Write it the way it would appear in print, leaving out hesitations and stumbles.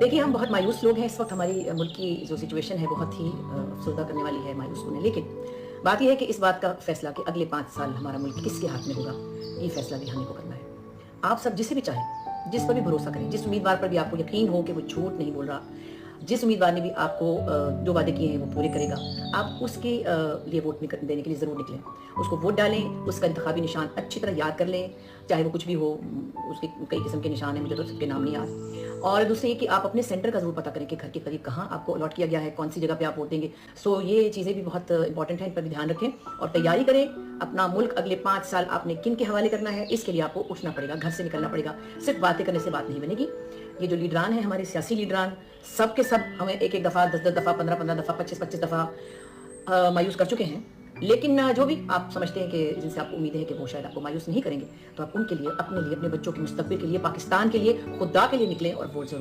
देखिए, हम बहुत मायूस लोग हैं इस वक़्त। हमारी मुल्क की जो सिचुएशन है बहुत ही अफ़सरदा करने वाली है, मायूस कन है। लेकिन बात ये है कि इस बात का फ़ैसला कि अगले 5 साल हमारा मुल्क किसके हाथ में होगा, ये फ़ैसला भी हमें को करना है। आप सब जिसे भी चाहें, जिस पर भी भरोसा करें, जिस उम्मीदवार पर भी आपको यकीन हो कि वो झूठ नहीं बोल रहा, जिस उम्मीदवार ने भी आपको जो वादे किए हैं वो पूरे करेगा, आप उसके लिए वोट देने के लिए ज़रूर निकलें। उसको वोट डालें, उसका इंतखाबी निशान अच्छी तरह याद कर लें, चाहे वो कुछ भी हो। उसके कई किस्म के निशान हैं, मुझे तो सबके नाम नहीं याद। और दूसरी ये कि आप अपने सेंटर का ज़रूर पता करें कि घर के करीब कहाँ आपको अलॉट किया गया है, कौन-सी जगह पे आप वोट देंगे। सो ये चीज़ें भी बहुत इम्पोर्टेंट हैं, इन पर भी ध्यान रखें और तैयारी करें। अपना मुल्क अगले 5 साल आपने किन के हवाले करना है, इसके लिए आपको उठना पड़ेगा, घर से निकलना पड़ेगा। सिर्फ़ बातें करने से बात नहीं बनेगी। ये जो लीडरान हैं, हमारे सियासी लीडरान, सब के सब हमें 1-1 दफ़ा, 10-10 दफ़ा, 15-15 दफ़ा, 25-25 दफ़ा मायूस कर चुके हैं। लेकिन जो भी आप समझते हैं कि जिनसे आपको उम्मीद है कि वो शायद आपको मायूस नहीं करेंगे, तो आप उनके लिए, अपने लिए, अपने बच्चों के मुस्तकबिल के लिए, पाकिस्तान के लिए, खुदा के लिए निकलें और वोट ज़रूर